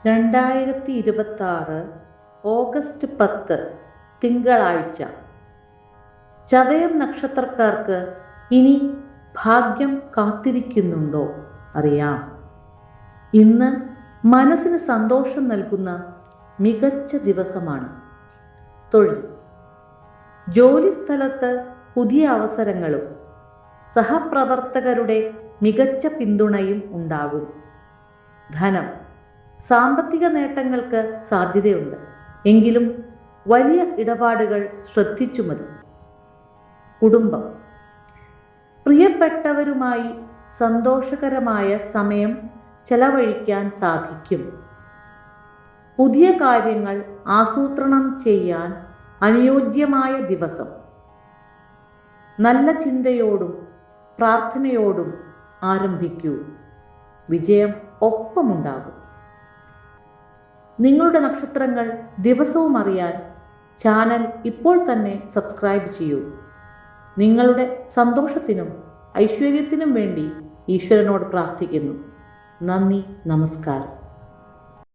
2026 August 10 തിങ്കളാഴ്ച. ചതയം നക്ഷത്രക്കാർക്ക് ഇനി ഭാഗ്യം കാത്തിരിക്കുന്നുണ്ടോ അറിയാം. ഇന്ന് മനസ്സിന് സന്തോഷം നൽകുന്ന മികച്ച ദിവസമാണ്. തൊഴിൽ, ജോലി സ്ഥലത്ത് പുതിയ അവസരങ്ങളും സഹപ്രവർത്തകരുടെ മികച്ച പിന്തുണയും ഉണ്ടാകും. ധനം, സാമ്പത്തിക നേട്ടങ്ങൾക്ക് സാധ്യതയുണ്ട്, എങ്കിലും വലിയ ഇടപാടുകൾ ശ്രദ്ധിച്ചു മതി. കുടുംബം, പ്രിയപ്പെട്ടവരുമായി സന്തോഷകരമായ സമയം ചെലവഴിക്കാൻ സാധിക്കും. പുതിയ കാര്യങ്ങൾ ആസൂത്രണം ചെയ്യാൻ അനുയോജ്യമായ ദിവസം. നല്ല ചിന്തയോടും പ്രാർത്ഥനയോടും ആരംഭിക്കൂ. വിജയം ഒപ്പമുണ്ടാകും. നിങ്ങളുടെ നക്ഷത്രങ്ങൾ ദിവസവും അറിയാൻ ചാനൽ ഇപ്പോൾ തന്നെ സബ്സ്ക്രൈബ് ചെയ്യൂ. നിങ്ങളുടെ സന്തോഷത്തിനും ഐശ്വര്യത്തിനും വേണ്ടി ഈശ്വരനോട് പ്രാർത്ഥിക്കുന്നു. നന്ദി, നമസ്കാരം.